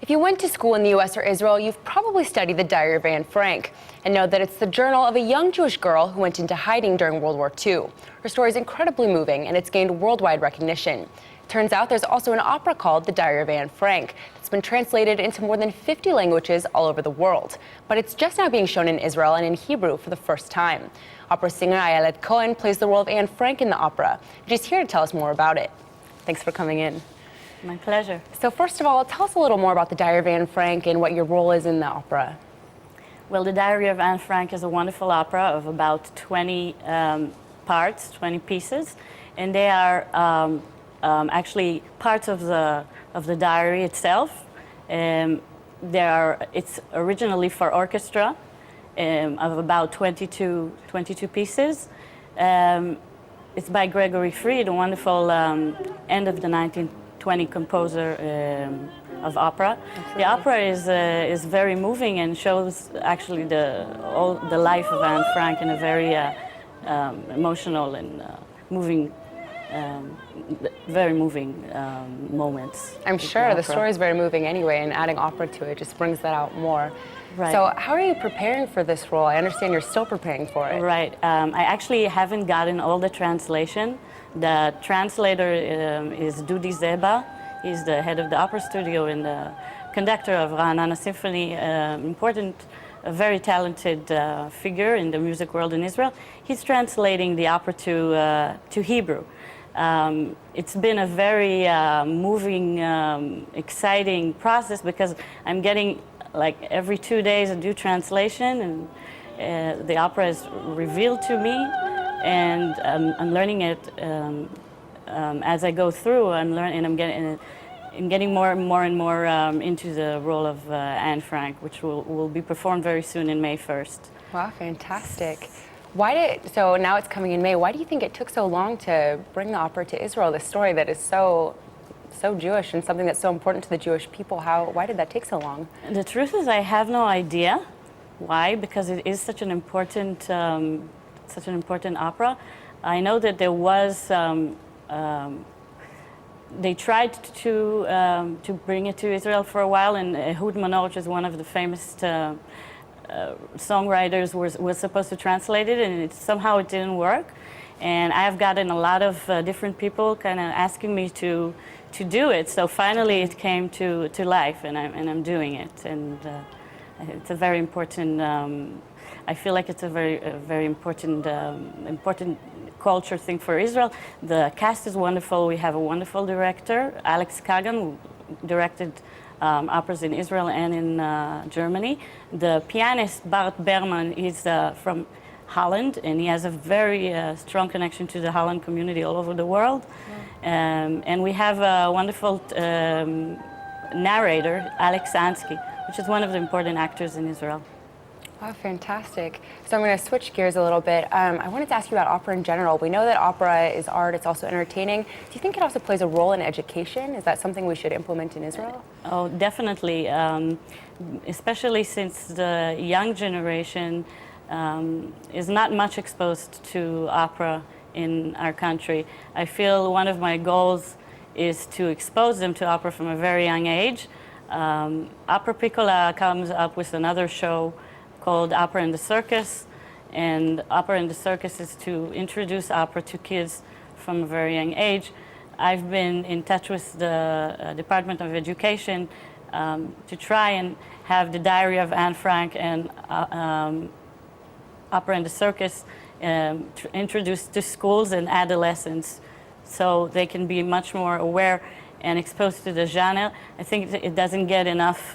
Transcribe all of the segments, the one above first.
If you went to school in the US or Israel, you've probably studied the Diary of Anne Frank and know that it's the journal of a young Jewish girl who went into hiding during World War II. Her story is incredibly moving and it's gained worldwide recognition. Turns out there's also an opera called The Diary of Anne Frank that's been translated into more than 50 languages all over the world. But it's just now being shown in Israel and in Hebrew for the first time. Opera singer Ayelet Cohen plays the role of Anne Frank in the opera. She's here to tell us more about it. Thanks for coming in. My pleasure. So first of all, tell us a little more about The Diary of Anne Frank and what your role is in the opera. Well, The Diary of Anne Frank is a wonderful opera of about 20 parts, 20 pieces, and they are actually parts of the diary itself. It's originally for orchestra of about 22 pieces. It's by Gregory Fried, a wonderful end of the 1920 composer of opera. Absolutely. The opera is very moving and shows actually the life of Anne Frank in a very emotional and moving. Very moving moments. I'm sure the story is very moving anyway, and adding opera to it just brings that out more. Right. So how are you preparing for this role? I understand you're still preparing for it. Right. I actually haven't gotten all the translation. The translator is Dudi Zeba. He's the head of the opera studio and the conductor of Ra'anana Symphony, a very talented figure in the music world in Israel. He's translating the opera to Hebrew. It's been a very moving, exciting process because I'm getting like every 2 days a new translation, and the opera is revealed to me, and I'm learning it as I go through. I'm learning, and I'm getting more and more into the role of Anne Frank, which will be performed very soon in May 1st. Wow, fantastic. So now it's coming in May. Why do you think it took so long to bring the opera to Israel, this story that is so Jewish and something that's so important to the Jewish people? Why did that take so long? The truth is I have no idea why, because it is such an important opera. I know that there was, they tried to bring it to Israel for a while, and Ehud Manor, which is one of the famous songwriters, was supposed to translate it, and somehow it didn't work. And I've gotten a lot of different people kind of asking me to do it. So finally it came to life, and I'm doing it. And it's a very important, I feel like it's a very important culture thing for Israel. The cast is wonderful. We have a wonderful director, Alex Kagan, who directed operas in Israel and in Germany. The pianist Bart Berman is from Holland, and he has a very strong connection to the Holland community all over the world. Yeah. And we have a wonderful narrator, Alex Ansky, which is one of the important actors in Israel. Wow, fantastic. So I'm going to switch gears a little bit. I wanted to ask you about opera in general. We know that opera is art, it's also entertaining. Do you think it also plays a role in education? Is that something we should implement in Israel? Oh, definitely. Especially since the young generation is not much exposed to opera in our country. I feel one of my goals is to expose them to opera from a very young age. Opera Piccola comes up with another show called Opera in the Circus, and Opera in the Circus is to introduce opera to kids from a very young age. I've been in touch with the Department of Education to try and have the Diary of Anne Frank and Opera in the Circus introduced to schools and adolescents so they can be much more aware and exposed to the genre. I think it doesn't get enough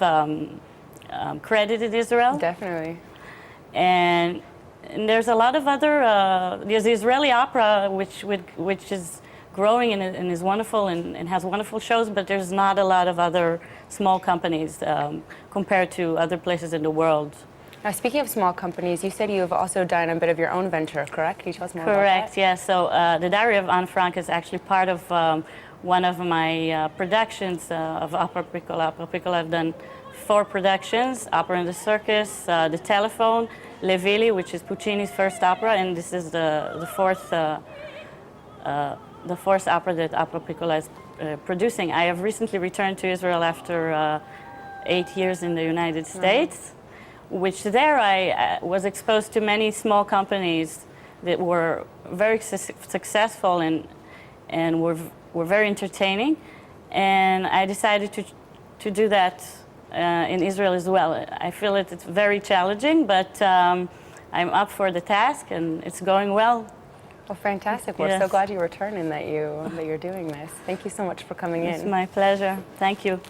credit in Israel. Definitely. And there's a lot of other, there's the Israeli opera, which is growing and is wonderful and has wonderful shows, but there's not a lot of other small companies compared to other places in the world. Now, speaking of small companies, you said you have also done a bit of your own venture, correct? Can you tell us more about that? Correct, yes. So the Diary of Anne Frank is actually part of one of my productions of Opera Piccola. Opera Piccola, I've done 4 productions: Opera in the Circus, The Telephone, Le Villi, which is Puccini's first opera, and this is the fourth opera that Opera Piccola is producing. I have recently returned to Israel after 8 years in the United States, which there I was exposed to many small companies that were very successful and were very entertaining. And I decided to do that in Israel as well. I feel it's very challenging, but I'm up for the task and it's going well. Well, fantastic. We're so glad you returned and that you're doing this. Thank you so much for coming in. It's my pleasure. Thank you.